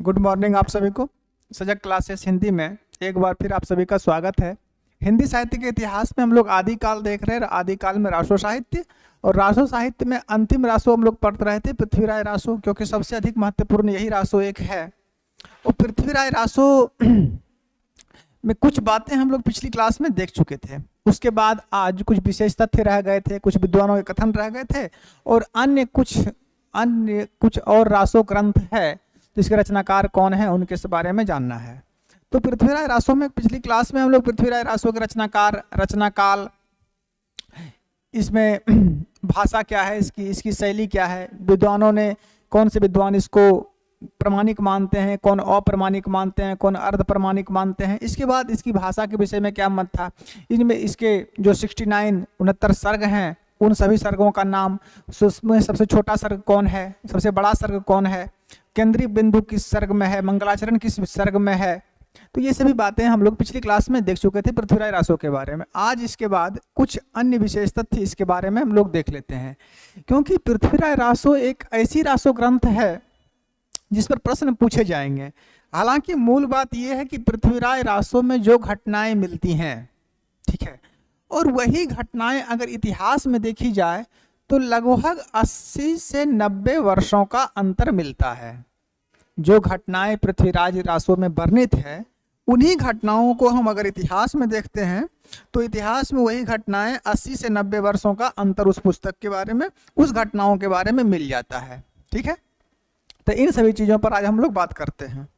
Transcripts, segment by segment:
Good morning आप सभी को। सजग क्लासेस हिंदी में एक बार फिर आप सभी का स्वागत है। हिंदी साहित्य के इतिहास में हम लोग आदिकाल देख रहे हैं। आदिकाल में रासो साहित्य, और रासो साहित्य में अंतिम रासो हम लोग पढ़ रहे थे, पृथ्वीराज रासो, क्योंकि सबसे अधिक महत्वपूर्ण यही रासो एक है। और पृथ्वीराज रासो में कुछ बातें हम लोग पिछली क्लास में देख चुके थे। उसके बाद आज कुछ विशेष तथ्य रह गए थे, कुछ विद्वानों के कथन रह गए थे, और अन्य कुछ और रासो ग्रंथ है जिसके रचनाकार कौन है उनके बारे में जानना है। तो पृथ्वीराज रासो में पिछली क्लास में हम लोग पृथ्वीराज रासो के रचनाकार, रचनाकाल, इसमें भाषा क्या है, इसकी शैली क्या है, विद्वानों ने कौन से विद्वान इसको प्रमाणिक मानते हैं, कौन अप्रमाणिक मानते हैं, कौन अर्ध प्रमाणिक मानते हैं। इसके बाद इसकी भाषा के विषय में क्या मत था। इनमें इसके जो 69 सर्ग हैं, उन सभी सर्गों का नाम, उसमें सबसे छोटा सर्ग कौन है, सबसे बड़ा सर्ग कौन है, केंद्रीय बिंदु किस सर्ग में है, मंगलाचरण किस सर्ग में है। तो ये सभी बातें हम लोग पिछली क्लास में देख चुके थे पृथ्वीराज रासो के बारे में। आज इसके बाद कुछ अन्य विशेष तथ्य इसके बारे में हम लोग देख लेते हैं, क्योंकि पृथ्वीराज रासो एक ऐसी रासो ग्रंथ है जिस पर प्रश्न पूछे जाएंगे। हालांकि मूल बात यह है कि पृथ्वीराज रासो में जो घटनाएं मिलती हैं, ठीक है, और वही घटनाएं अगर इतिहास में देखी जाए तो लगभग 80 से 90 वर्षों का अंतर मिलता है। जो घटनाएं पृथ्वीराज रासो में वर्णित है, उन्हीं घटनाओं को हम अगर इतिहास में देखते हैं तो इतिहास में वही घटनाएं 80 से 90 वर्षों का अंतर उस पुस्तक के बारे में, उस घटनाओं के बारे में मिल जाता है। ठीक है, तो इन सभी चीजों पर आज हम लोग बात करते हैं।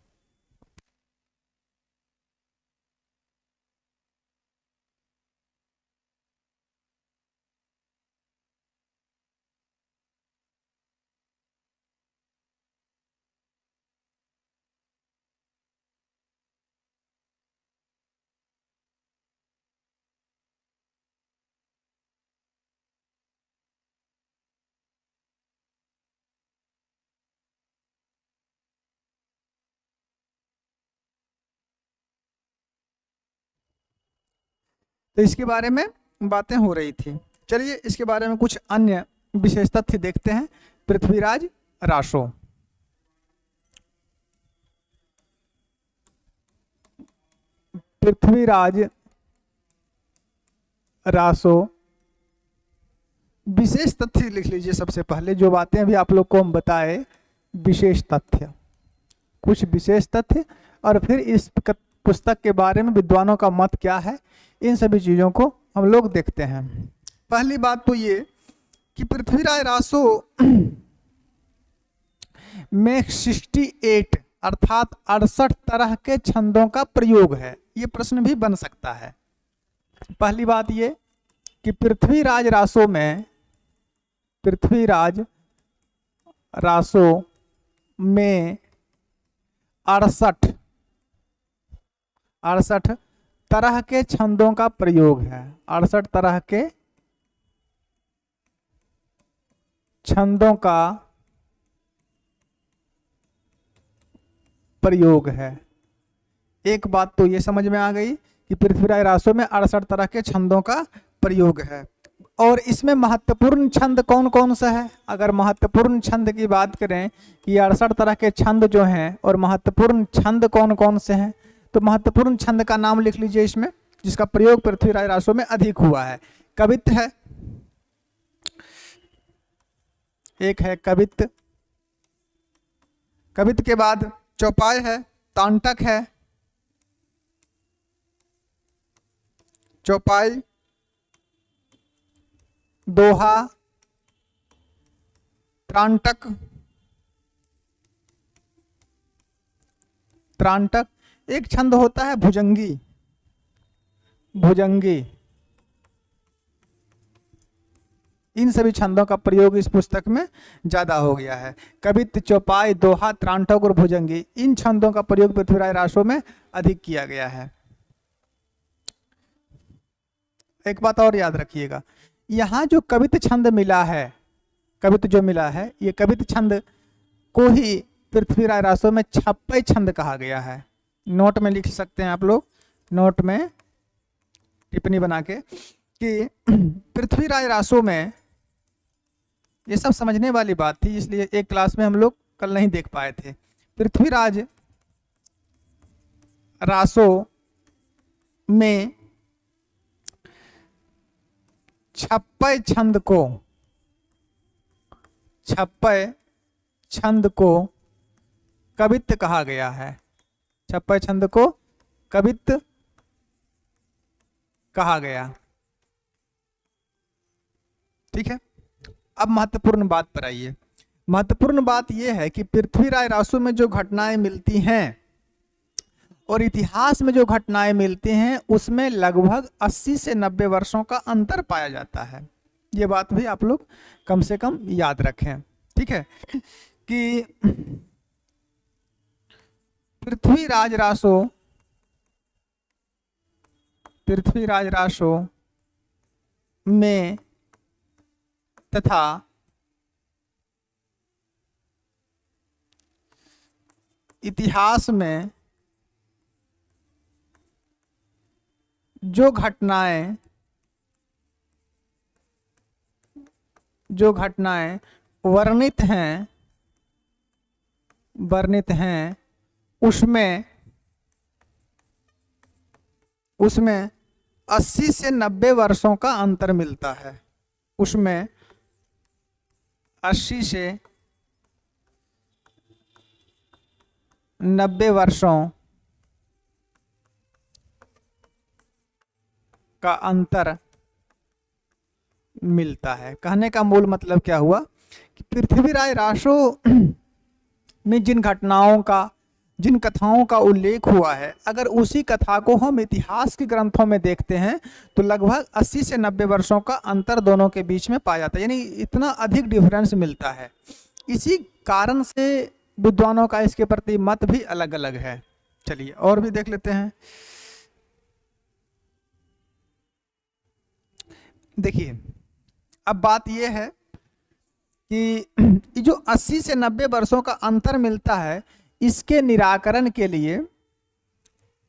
तो इसके बारे में बातें हो रही थी। चलिए इसके बारे में कुछ अन्य विशेष तथ्य देखते हैं। पृथ्वीराज रासो, पृथ्वीराज रासो विशेष तथ्य लिख लीजिए। सबसे पहले जो बातें अभी आप लोग को हम बताए, विशेष तथ्य, कुछ विशेष तथ्य, और फिर इस पुस्तक के बारे में विद्वानों का मत क्या है, इन सभी चीजों को हम लोग देखते हैं। पहली बात तो ये कि पृथ्वीराज रासो में 68 अर्थात 68 तरह के छंदों का प्रयोग है। ये प्रश्न भी बन सकता है। पहली बात ये कि पृथ्वीराज रासो में 68 तरह के छंदों का प्रयोग है। 68 तरह के छंदों का प्रयोग है। एक बात तो ये समझ में आ गई कि पृथ्वीराज रासो में 68 तरह के छंदों का प्रयोग है। और इसमें महत्वपूर्ण छंद कौन कौन सा है। अगर महत्वपूर्ण छंद की बात करें कि 68 तरह के छंद जो हैं और महत्वपूर्ण छंद कौन कौन से हैं, तो महत्वपूर्ण छंद का नाम लिख लीजिए इसमें, जिसका प्रयोग पृथ्वीराज रासो में अधिक हुआ है। कवित्त है, एक है कवित्त। कवित्त के बाद चौपाई है, तांटक है, चौपाई, दोहा, त्रांटक, एक छंद होता है भुजंगी, इन सभी छंदों का प्रयोग इस पुस्तक में ज्यादा हो गया है। कवित्त, चौपाई, दोहा, त्रांटक और भुजंगी, इन छंदों का प्रयोग पृथ्वीराज रासो में अधिक किया गया है। एक बात और याद रखिएगा, यहाँ जो कवित्त छंद मिला है, कवित्त जो मिला है, ये कवित्त छंद को ही पृथ्वीराज रासो में छप्पई छंद कहा गया है। नोट में लिख सकते हैं आप लोग, नोट में टिप्पणी बना के, कि पृथ्वीराज रासो में, ये सब समझने वाली बात थी, इसलिए एक क्लास में हम लोग कल नहीं देख पाए थे। पृथ्वीराज रासो में छप्पय छंद को कवित्त कहा गया है। छप्पय छंद को कवित्त कहा गया। ठीक है, अब महत्वपूर्ण बात पर आइए। महत्वपूर्ण बात यह है कि पृथ्वीराज रासो में जो घटनाएं मिलती हैं और इतिहास में जो घटनाएं मिलती हैं उसमें लगभग 80 से 90 वर्षों का अंतर पाया जाता है। ये बात भी आप लोग कम से कम याद रखें। ठीक है, कि पृथ्वीराज रासो में तथा इतिहास में जो घटनाएं वर्णित हैं उसमें 80 से 90 वर्षों का अंतर मिलता है। उसमें 80 से 90 वर्षों का अंतर मिलता है। कहने का मूल मतलब क्या हुआ कि पृथ्वीराज रासो में जिन कथाओं का उल्लेख हुआ है, अगर उसी कथा को हम इतिहास के ग्रंथों में देखते हैं तो लगभग 80 से 90 वर्षों का अंतर दोनों के बीच में पाया जाता है, यानी इतना अधिक डिफरेंस मिलता है। इसी कारण से विद्वानों का इसके प्रति मत भी अलग अलग है। चलिए और भी देख लेते हैं। देखिए, अब बात यह है कि जो 80 से 90 वर्षों का अंतर मिलता है, इसके निराकरण के लिए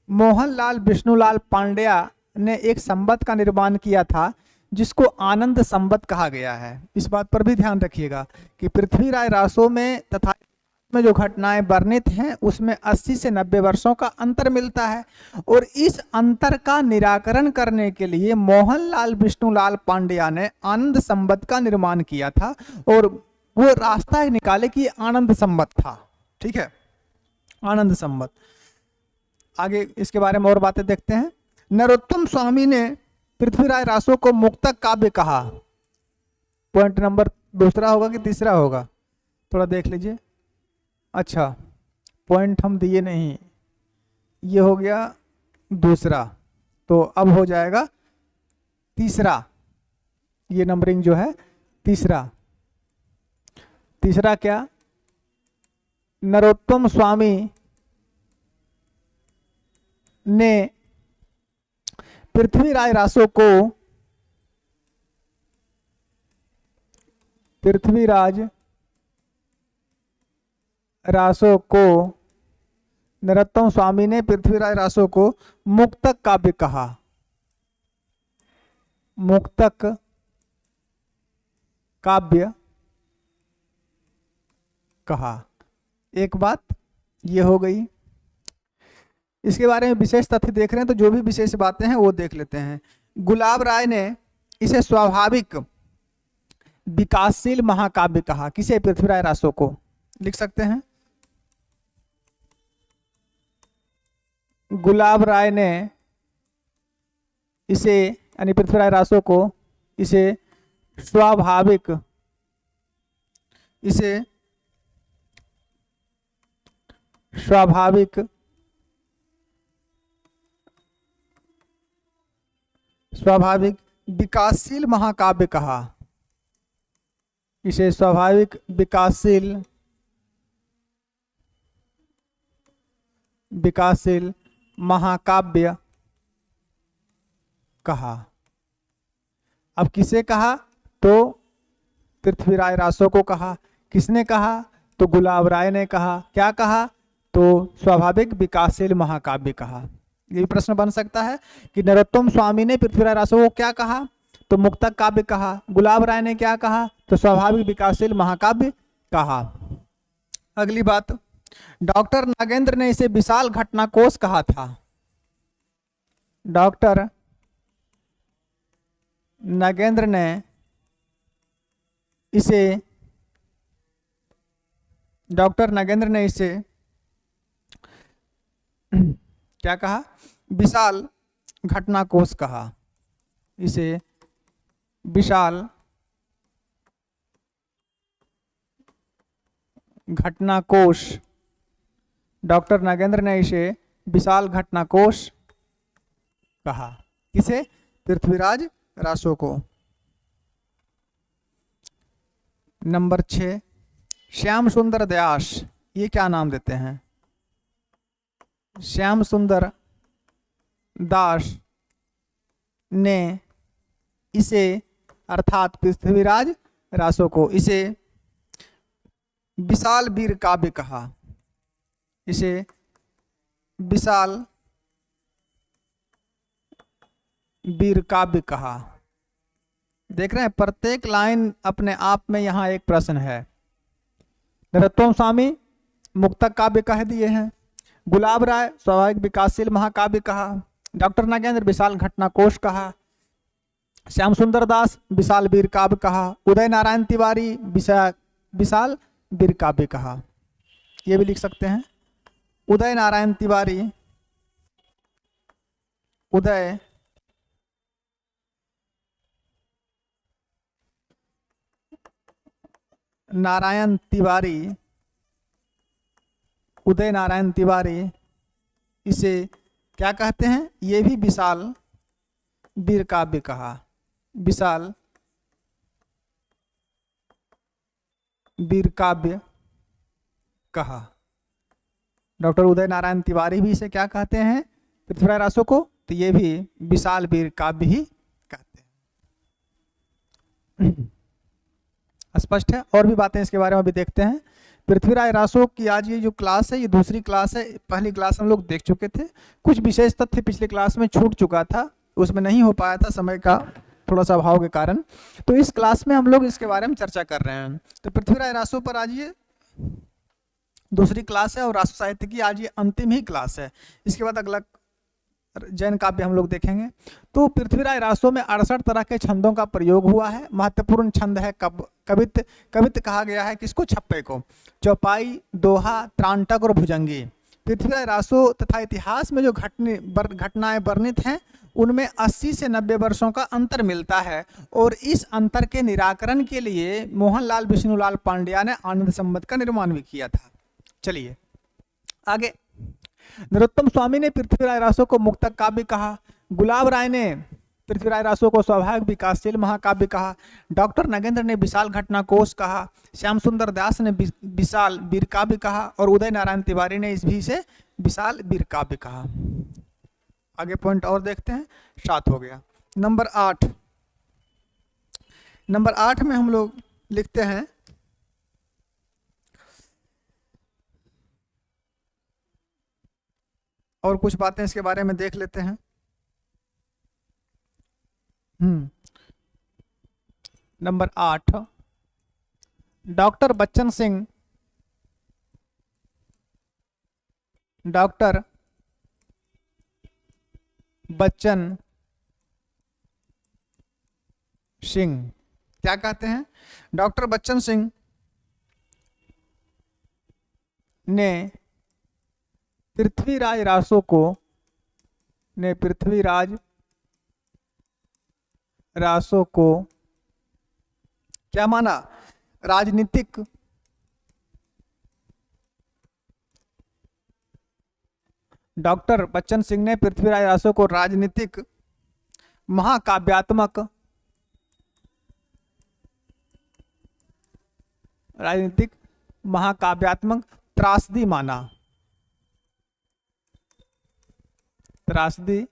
मोहनलाल विष्णुलाल पांड्या ने एक संबंध का निर्माण किया था जिसको आनंद संबंध कहा गया है। इस बात पर भी ध्यान रखिएगा कि पृथ्वीराज रासो में तथा में जो घटनाएं वर्णित हैं उसमें 80 से 90 वर्षों का अंतर मिलता है, और इस अंतर का निराकरण करने के लिए मोहनलाल विष्णुलाल पांड्या ने आनंद संबंध का निर्माण किया था, और वो रास्ता निकाले कि आनंद संबंध था। ठीक है, आनंद संबंध। आगे इसके बारे में और बातें देखते हैं। नरोत्तम स्वामी ने पृथ्वीराज रासो को मुक्तक काव्य कहा। पॉइंट नंबर दूसरा होगा कि तीसरा होगा, थोड़ा देख लीजिए। अच्छा, पॉइंट हम दिए नहीं, ये हो गया दूसरा, तो अब हो जाएगा तीसरा। ये नंबरिंग जो है तीसरा क्या, नरोत्तम स्वामी ने पृथ्वीराज रासो को नरोत्तम स्वामी ने पृथ्वीराज रासो को मुक्तक काव्य कहा। मुक्तक काव्य कहा। एक बात ये हो गई। इसके बारे में विशेष तथ्य देख रहे हैं तो जो भी विशेष बातें हैं वो देख लेते हैं। गुलाब राय ने इसे स्वाभाविक विकासशील महाकाव्य कहा। किसे? पृथ्वीराज रासो को। लिख सकते हैं, गुलाब राय ने इसे यानी पृथ्वीराज रासो को इसे स्वाभाविक विकासशील महाकाव्य कहा। इसे स्वाभाविक विकासशील महाकाव्य कहा। अब किसे कहा? तो पृथ्वीराज रासो को कहा। किसने कहा? तो गुलाब राय ने कहा। क्या कहा? तो स्वाभाविक विकासशील महाकाव्य कहा। ये प्रश्न बन सकता है कि नरोत्तम स्वामी ने पृथ्वीराज रासो को क्या कहा? तो मुक्तक काव्य कहा। गुलाब राय ने क्या कहा? तो स्वाभाविक विकासशील महाकाव्य कहा। अगली बात डॉक्टर नागेंद्र ने इसे विशाल घटनाकोश कहा था। डॉक्टर नागेंद्र ने इसे डॉक्टर नागेंद्र ने इसे क्या कहा? विशाल घटनाकोश कहा। इसे विशाल घटनाकोश, डॉक्टर नागेंद्र ने इसे विशाल घटनाकोश कहा। किसे? पृथ्वीराज रासो को। नंबर 6, श्याम सुंदर दास, ये क्या नाम देते हैं? श्याम सुंदर दास ने इसे अर्थात पृथ्वीराज रासो को इसे विशाल वीर काव्य कहा। इसे विशाल वीर काव्य कहा। देख रहे हैं, प्रत्येक लाइन अपने आप में यहां एक प्रश्न है। नरोत्तम स्वामी मुक्तक काव्य कह दिए हैं, गुलाब राय स्वाभाविक विकासशील महाकाव्य कहा, डॉक्टर नागेंद्र विशाल घटनाकोश कहा, श्याम सुंदर दास विशाल वीर काव्य कहा, उदय नारायण तिवारी विशाल वीर काव्य कहा। ये भी लिख सकते हैं, उदय नारायण तिवारी, उदय नारायण तिवारी, उदय नारायण तिवारी इसे क्या कहते हैं? ये भी विशाल वीर काव्य कहा। विशाल वीर काव्य कहा। डॉक्टर उदय नारायण तिवारी भी इसे क्या कहते हैं? पृथ्वीराज रासो को, तो ये भी विशाल वीर काव्य ही कहते हैं। स्पष्ट है? और भी बातें इसके बारे में अभी देखते हैं। पृथ्वीराज रासो की आज ये जो क्लास है, ये दूसरी क्लास है। पहली क्लास हम लोग देख चुके थे, कुछ विशेष तथ्य पिछली क्लास में छूट चुका था, उसमें नहीं हो पाया था समय का थोड़ा सा अभाव के कारण। तो इस क्लास में हम लोग इसके बारे में चर्चा कर रहे हैं। तो पृथ्वीराज रासो पर आज ये दूसरी क्लास है और राष्ट्र साहित्य की आज ये अंतिम ही क्लास है। इसके बाद अगला जैन काव्य हम लोग देखेंगे। तो पृथ्वीराज रासो में 68 तरह के छंदों का प्रयोग हुआ है। महत्वपूर्ण छंद है कवित्त। कवित्त कहा गया है किसको? छप्पे को। चौपाई, दोहा, त्रांटक और भुजंगी। पृथ्वीराज रासो तथा इतिहास में जो घटनाएं वर्णित हैं उनमें 80 से 90 वर्षों का अंतर मिलता है और इस अंतर के निराकरण के लिए मोहनलाल विष्णुलाल पांड्या ने आनंद संवत का निर्माण भी किया था। चलिए आगे। नरोत्तम स्वामी ने पृथ्वीराज रासो को मुक्तक काव्य कहा, गुलाब राय ने पृथ्वीराज रासो को स्वाभाविक विकासशील महाकाव्य कहा, डॉक्टर नागेंद्र ने विशाल घटनाकोश कहा, श्याम सुंदर दास ने विशाल वीर काव्य कहा और उदय नारायण तिवारी ने इस भी से विशाल वीर काव्य कहा। आगे पॉइंट और देखते हैं। 7 हो गया। नंबर 8, नंबर 8 में हम लोग लिखते हैं और कुछ बातें इसके बारे में देख लेते हैं। Number 8, doctor Bachchan Singh, doctor Bachchan Singh क्या कहते हैं? डॉक्टर बच्चन सिंह ने पृथ्वीराज रासो को क्या माना? राजनीतिक डॉक्टर बच्चन सिंह ने पृथ्वीराज रासो को राजनीतिक महाकाव्यात्मक त्रासदी माना। त्रासदी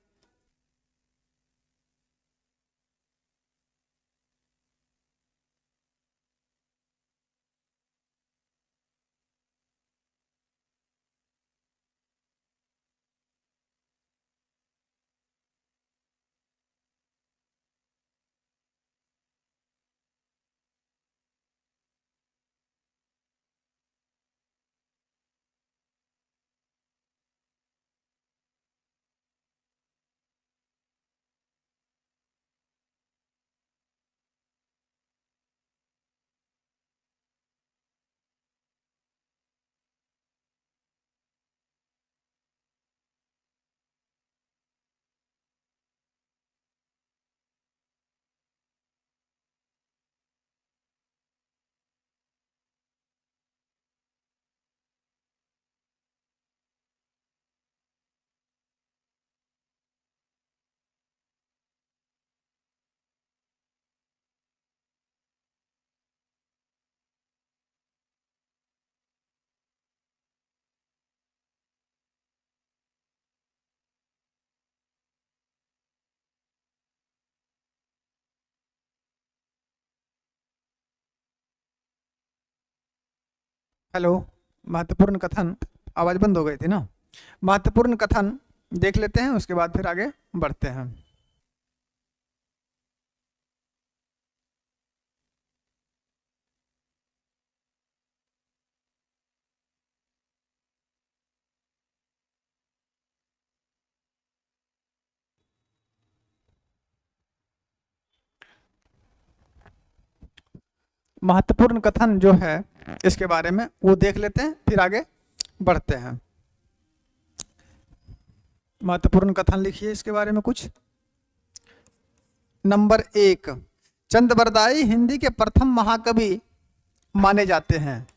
हेलो, महत्वपूर्ण कथन, आवाज बंद हो गई थी ना। महत्वपूर्ण कथन देख लेते हैं, उसके बाद फिर आगे बढ़ते हैं। महत्वपूर्ण कथन जो है इसके बारे में वो देख लेते हैं, फिर आगे बढ़ते हैं। महत्वपूर्ण कथन लिखिए इसके बारे में कुछ। नंबर 1, चंद हिंदी के प्रथम महाकवि माने जाते हैं।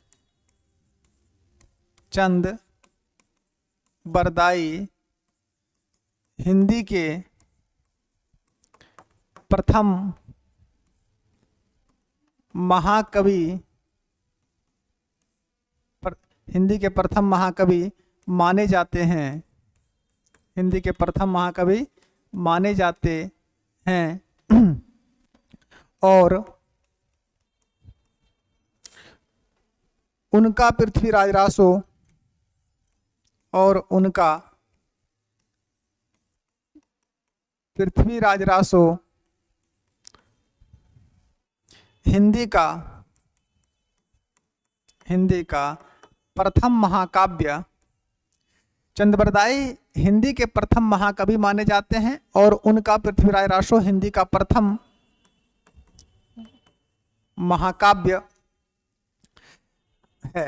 चंद बरदाई हिंदी के प्रथम महाकवि, हिंदी के प्रथम महाकवि माने जाते हैं। हिंदी के प्रथम महाकवि माने जाते हैं और उनका पृथ्वीराज रासो और उनका पृथ्वीराज रासो हिंदी का प्रथम महाकाव्य, चंदबरदाई हिंदी के प्रथम महाकवि माने जाते हैं और उनका पृथ्वीराज रासो हिंदी का प्रथम महाकाव्य है।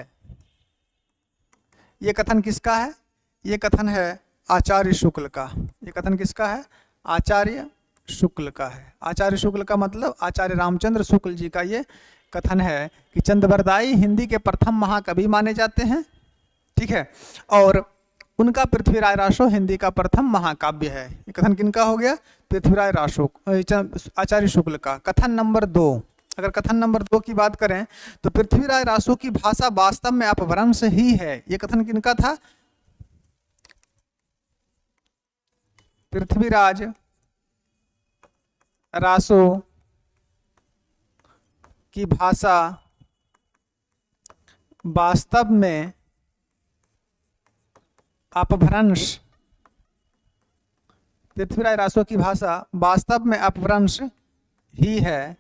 ये कथन किसका है? ये कथन है आचार्य शुक्ल का। ये कथन किसका है? आचार्य शुक्ल का है। आचार्य शुक्ल का मतलब आचार्य रामचंद्र शुक्ल जी का ये कथन है कि चंदबरदाई हिंदी के प्रथम महाकवि माने जाते हैं, ठीक है, और उनका पृथ्वीराज रासो हिंदी का प्रथम महाकाव्य है। ये कथन किनका हो गया? पृथ्वीराज रासो, आचार्य शुक्ल का। कथन नंबर 2, अगर कथन नंबर 2 की बात करें तो पृथ्वीराज रासो की भाषा वास्तव में अपभ्रंश ही है। ये कथन किनका था? पृथ्वीराज रासो की भाषा वास्तव में अपभ्रंश, पृथ्वीराज रासो की भाषा वास्तव में अपभ्रंश ही है।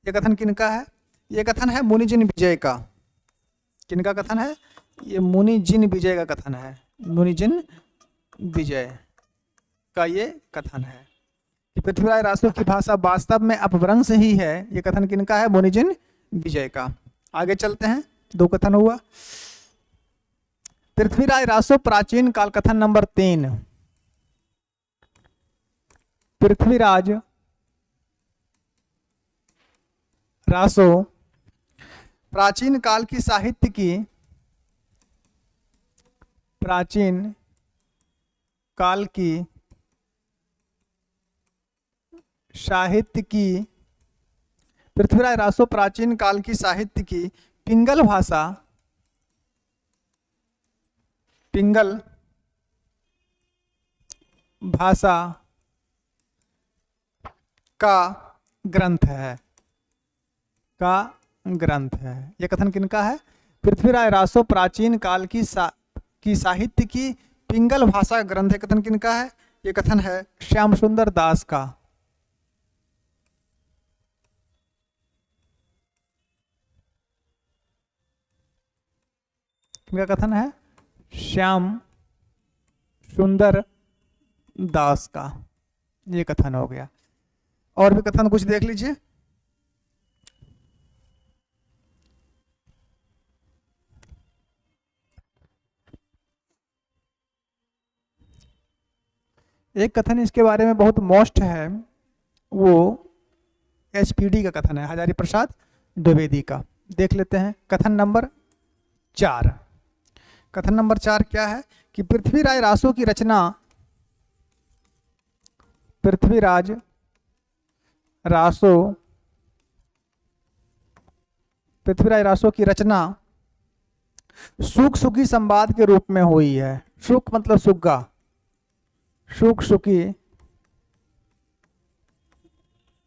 ये कथन किनका है? ये कथन है मुनिजिन विजय का। किनका कथन है? ये मुनिजिन विजय का कथन है। मुनिजिन विजय का ये कथन है कि पृथ्वीराज रासो की भाषा वास्तव में अपभ्रंश ही है। ये कथन किनका है? मुनिजिन विजय का। आगे चलते हैं, 2 कथन हुआ। पृथ्वीराज रासो प्राचीन काल, कथन नंबर 3, पृथ्वीराज रासो प्राचीन काल की साहित्य की, प्राचीन काल की साहित्य की, पृथ्वीराज रासो प्राचीन काल की साहित्य की पिंगल भाषा, पिंगल भाषा का ग्रंथ है, का ग्रंथ है। यह कथन किनका है? पृथ्वीराज रासो प्राचीन काल की साहित्य की पिंगल भाषा ग्रंथ। कथन किनका है? यह कथन है श्याम सुंदर दास का। किनका कथन है? श्याम सुंदर दास का। ये कथन हो गया। और भी कथन कुछ देख लीजिए। एक कथन इसके बारे में बहुत मोस्ट है, वो एचपीडी का कथन है, हजारी प्रसाद द्विवेदी का। देख लेते हैं। कथन नंबर 4, कथन नंबर 4 क्या है कि पृथ्वीराज रासो की रचना, पृथ्वीराज रासो, पृथ्वीराज रासो की रचना सुख सुखी संवाद के रूप में हुई है। सुख मतलब सुग्गा, सुख सुखी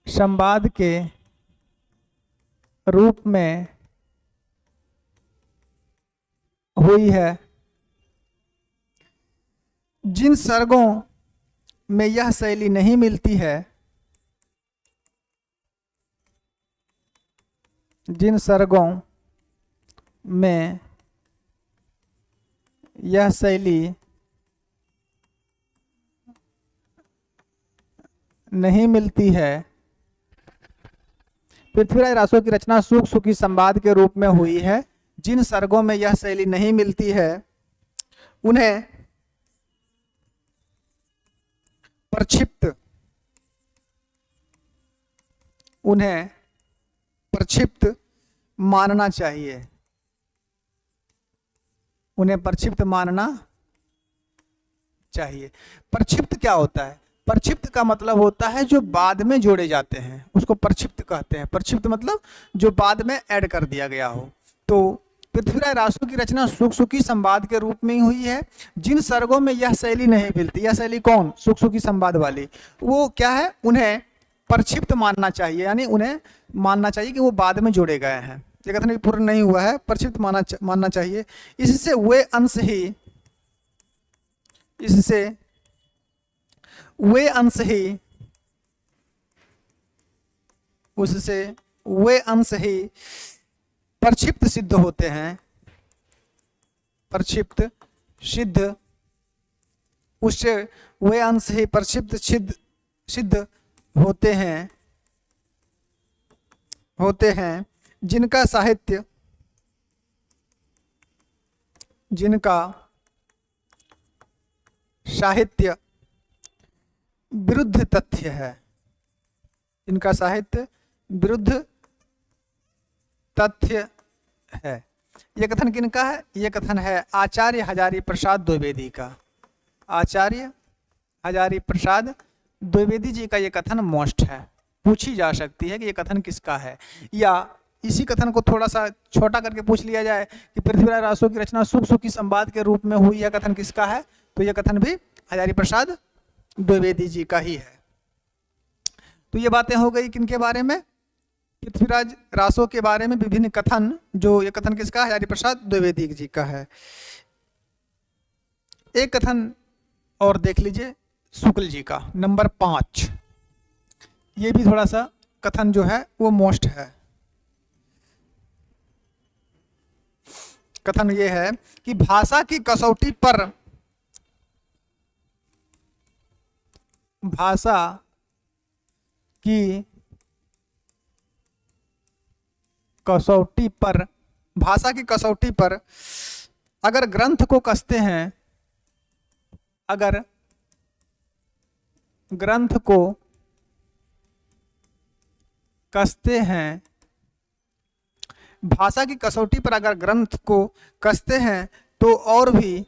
संवाद के रूप में हुई है। जिन सर्गों में यह शैली नहीं मिलती है, जिन सर्गों में यह शैली नहीं मिलती है, पृथ्वीराज रासो की रचना सूख सुखी संवाद के रूप में हुई है। जिन सर्गों में यह शैली नहीं मिलती है उन्हें प्रक्षिप्त मानना चाहिए। उन्हें प्रक्षिप्त मानना चाहिए। प्रक्षिप्त क्या होता है? प्रक्षिप्त का मतलब होता है जो बाद में जोड़े जाते हैं, उसको प्रक्षिप्त कहते हैं। प्रक्षिप्त मतलब जो बाद में ऐड कर दिया गया हो। तो पृथ्वीराज रासो की रचना सुख सुखी संवाद के रूप में ही हुई है। जिन सर्गों में यह शैली नहीं मिलती, यह शैली कौन? सुख सुखी संवाद वाली, वो क्या है? उन्हें प्रक्षिप्त मानना चाहिए, यानी उन्हें मानना चाहिए कि वो बाद में जोड़े गए हैं। ये कथन भी पूर्ण नहीं हुआ है, प्रक्षिप्त मानना चाहिए। इससे वे अंश ही प्रक्षिप्त सिद्ध होते हैं। प्रक्षिप्त सिद्ध, उससे वे अंश ही प्रक्षिप्त सिद्ध होते हैं जिनका साहित्य विरुद्ध तथ्य है। जिनका साहित्य विरुद्ध तथ्य है। यह कथन किनका है? यह कथन है आचार्य हजारी प्रसाद द्विवेदी का। आचार्य हजारी प्रसाद द्विवेदी जी का यह कथन मोस्ट है। पूछी जा सकती है कि यह कथन किसका है, या इसी कथन को थोड़ा सा छोटा करके पूछ लिया जाए कि पृथ्वीराज रासो की रचना सुख सुखी संवाद के रूप में हुई, यह कथन किसका है? तो यह कथन भी हजारी प्रसाद द्विवेदी जी का ही है। तो ये बातें हो गई किनके बारे में? पृथ्वीराज रासो के बारे में विभिन्न कथन। जो ये कथन किसका है? हजारी प्रसाद द्विवेदी जी का है। एक कथन और देख लीजिए शुक्ल जी का, नंबर 5। ये भी थोड़ा सा कथन जो है वो मोस्ट है। कथन ये है कि भाषा की कसौटी पर भाषा की कसौटी पर अगर ग्रंथ को कसते हैं, अगर ग्रंथ को कसते हैं, भाषा की कसौटी पर अगर ग्रंथ को कसते हैं तो और भी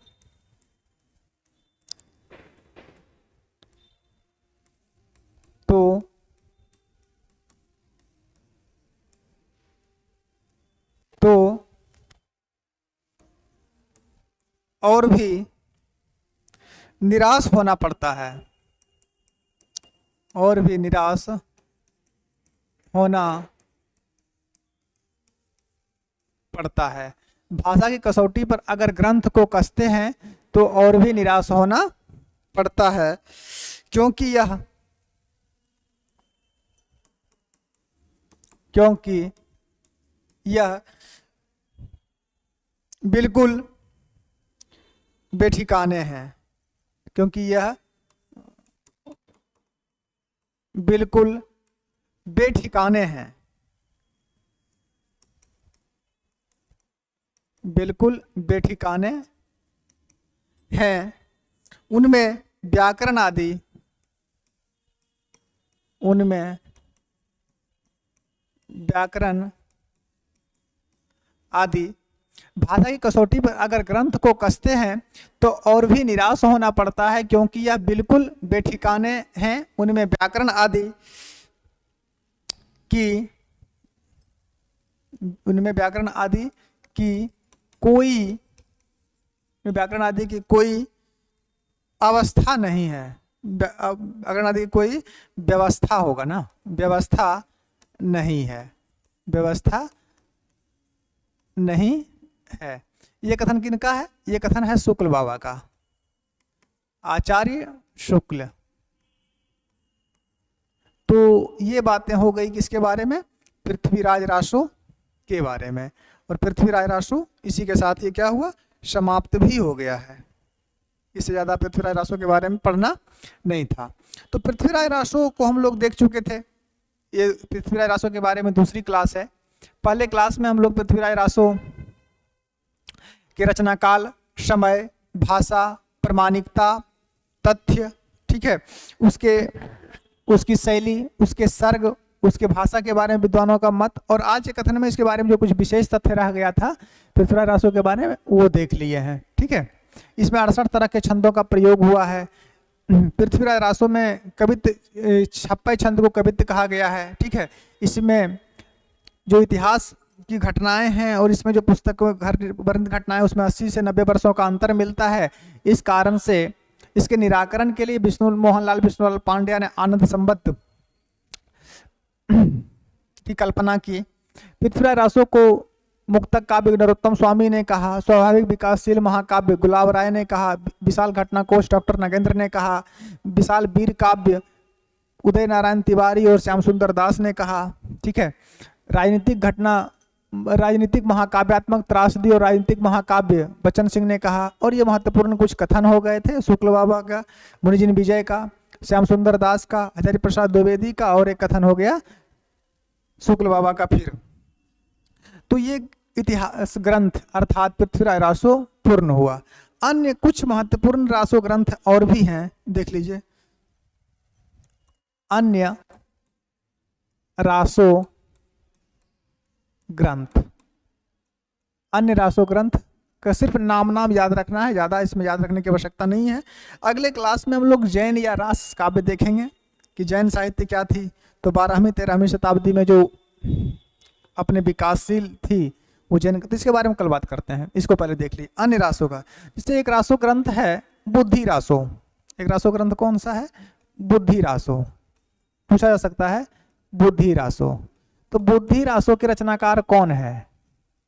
निराश होना पड़ता है। और भी निराश होना पड़ता है। भाषा की कसौटी पर अगर ग्रंथ को कसते हैं तो और भी निराश होना पड़ता है, क्योंकि यह बिल्कुल बेठिकाने हैं। क्योंकि यह बिल्कुल बेठिकाने हैं। बिल्कुल बेठिकाने हैं। उनमें व्याकरण आदि भाषा की कसौटी पर अगर ग्रंथ को कसते हैं तो और भी निराश होना पड़ता है, क्योंकि यह बिल्कुल बेठिकाने हैं। उनमें व्याकरण आदि की कोई अवस्था नहीं है। व्याकरण आदि की कोई व्यवस्था होगा ना, व्यवस्था नहीं है। ये कथन किनका है? ये कथन है शुक्ल बाबा का, आचार्य शुक्ल। तो ये बातें हो गई किसके बारे में? पृथ्वीराज रासो के बारे में। और पृथ्वीराज रासो इसी के साथ ये क्या हुआ? समाप्त भी हो गया है। इससे ज्यादा पृथ्वीराज रासो के बारे में पढ़ना नहीं था। तो पृथ्वीराज रासो को हम लोग देख चुके थे। ये पृथ्वीराज रासो के बारे में दूसरी क्लास है। पहले क्लास में हम लोग पृथ्वीराज रासो के रचना काल, समय, भाषा, प्रमाणिकता, तथ्य, ठीक है, उसकी शैली, उसके सर्ग, उसके भाषा के बारे में विद्वानों का मत, और आज के कथन में इसके बारे में जो कुछ विशेष तथ्य रह गया था पृथ्वीराज रासो के बारे में वो देख लिए हैं। ठीक है, इसमें 68 तरह के छंदों का प्रयोग हुआ है। पृथ्वीराज रासो में कवित्व, 56 छंद को कवित्व कहा गया है। ठीक है, इसमें जो इतिहास की घटनाएं हैं और इसमें जो पुस्तक वर्णित घटनाएं उसमें 80 से 90 वर्षों का अंतर मिलता है। इस कारण से इसके निराकरण के लिए मोहनलाल विष्णुलाल पांड्या ने आनंद संबंध की कल्पना की। पृथ्वीराज रासो को मुक्तक काव्य नरोत्तम स्वामी ने कहा, स्वाभाविक विकासशील महाकाव्य गुलाब राय ने कहा, विशाल घटना कोश डॉक्टर नगेंद्र ने कहा, विशाल वीर काव्य उदय नारायण तिवारी और श्याम सुंदर दास ने कहा। ठीक है, राजनीतिक महाकाव्यात्मक त्रासदी और राजनीतिक महाकाव्य बच्चन सिंह ने कहा। और ये महत्वपूर्ण कुछ कथन हो गए थे, शुक्ल बाबा का, मुनिजिन विजय का, श्याम सुंदर दास का, आचार्य प्रसाद द्विवेदी का, और एक कथन हो गया शुक्ल बाबा का। फिर तो ये इतिहास ग्रंथ अर्थात पृथ्वीराज रासो पूर्ण हुआ। अन्य कुछ महत्वपूर्ण रासो ग्रंथ और भी हैं, देख लीजिए। अन्य रासो ग्रंथ, अन्य रासो ग्रंथ का सिर्फ नाम याद रखना है, ज्यादा इसमें याद रखने की आवश्यकता नहीं है। अगले क्लास में हम लोग जैन या रास काव्य देखेंगे कि जैन साहित्य क्या थी। तो 12वीं 13वीं शताब्दी में जो अपने विकासशील थी वो जैन, तो इसके बारे में कल बात करते हैं। इसको पहले देख ली अन्य रासों का। जिससे एक रासो ग्रंथ है बुद्धि रासो। एक रासो ग्रंथ कौन सा है? बुद्धि रासो। पूछा जा सकता है बुद्धि रासो। तो बुद्धि रासो के रचनाकार कौन है?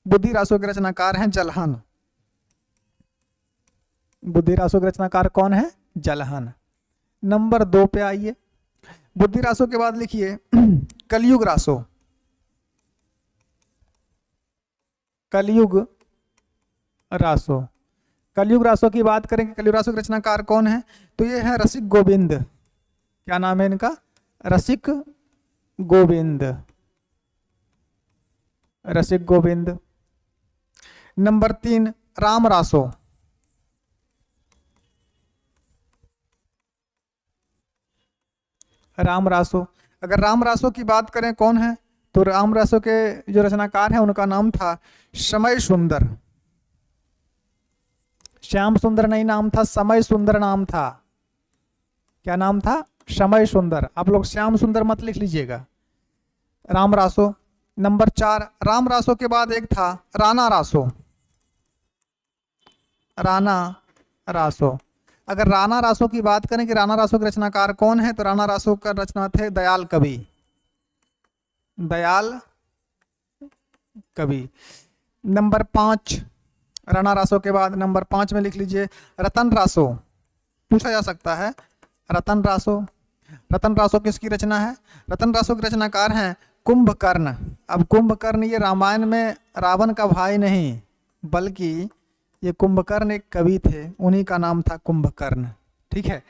बुद्धि रासो के रचनाकार हैं जलहन। बुद्धि रासो के रचनाकार कौन है? जलहन। नंबर 2 पे आइए। बुद्धि रासो के बाद लिखिए कलयुग रासो। कलयुग रासो। कलयुग रासो की बात करेंगे, कलयुग रासो के रचनाकार कौन है? तो ये है रसिक गोविंद। क्या नाम है इनका? रसिक गोविंद। रसिक गोविंद। नंबर 3 राम रासो। राम रासो। अगर राम रासो की बात करें कौन है, तो राम रासो के जो रचनाकार हैं उनका नाम था समय सुंदर। श्याम सुंदर नहीं नाम था, समय सुंदर नाम था। क्या नाम था? समय सुंदर। आप लोग श्याम सुंदर मत लिख लीजिएगा। राम रासो। नंबर 4 राम रासो के बाद एक था राणा रासो। राणा रासो। अगर राणा रासो की बात करें कि राणा रासो के रचनाकार कौन है, तो राणा रासो का रचना थे दयाल कवि। दयाल कवि। नंबर 5 राणा रासो के बाद नंबर 5 में लिख लीजिए रतन रासो। पूछा जा सकता है रतन रासो। रतन रासो किसकी रचना है? रतन रासो के रचनाकार हैं कुंभकर्ण। अब कुंभकर्ण ये रामायण में रावण का भाई नहीं, बल्कि ये कुंभकर्ण एक कवि थे, उन्हीं का नाम था कुंभकर्ण। ठीक है,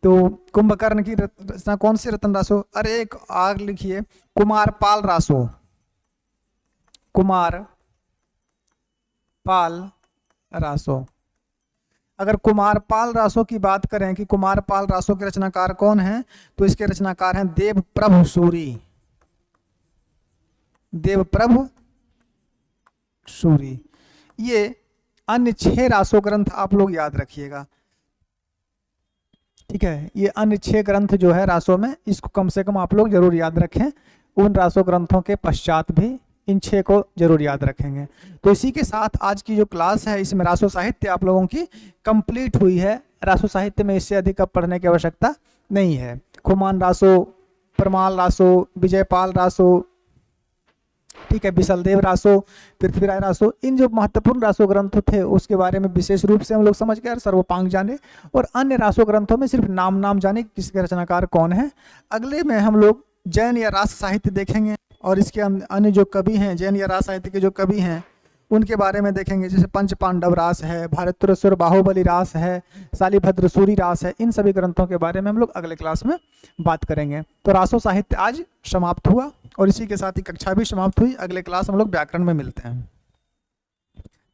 तो कुंभकर्ण की रचना कौन सी? रतन रासो। अरे एक आग लिखिए कुमारपाल रासो। कुमार पाल रासो। अगर कुमारपाल रासो की बात करें कि कुमारपाल रासो के रचनाकार कौन हैं, तो इसके रचनाकार हैं देवप्रभु सूरी। देवप्रभु सूरी। ये अन्य 6 रासो ग्रंथ आप लोग याद रखिएगा। ठीक है, ये अन्य 6 ग्रंथ जो है रासो में, इसको कम से कम आप लोग जरूर याद रखें। उन रासो ग्रंथों के पश्चात भी इन 6 को जरूर याद रखेंगे। तो इसी के साथ आज की जो क्लास है इसमें रासो साहित्य आप लोगों की कंप्लीट हुई है। रासो साहित्य में इससे अधिक अब पढ़ने की आवश्यकता नहीं है। खुमान रासो, परमाल रासो, विजयपाल रासो, ठीक है। बिसलदेव रासो, पृथ्वीराज रासो, इन जो महत्वपूर्ण रासो ग्रंथ थे उसके बारे में विशेष रूप से हम लोग समझ गए और सर्वोपांग जाने, और अन्य रासो ग्रंथों में सिर्फ नाम जाने किसके रचनाकार कौन है। अगले में हम लोग जैन या रास साहित्य देखेंगे और इसके अन्य जो कवि हैं, जैन या रास साहित्य के जो कवि हैं उनके बारे में देखेंगे, जैसे पंच पांडव रास है, भारतेश्वर बाहुबली रास है, शालिभद्र सूरी रास है। इन सभी ग्रंथों के बारे में हम लोग अगले क्लास में बात करेंगे। तो रासो साहित्य आज समाप्त हुआ और इसी के साथ ही कक्षा भी समाप्त हुई। अगले क्लास हम लोग व्याकरण में मिलते हैं।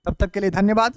तब तक के लिए धन्यवाद।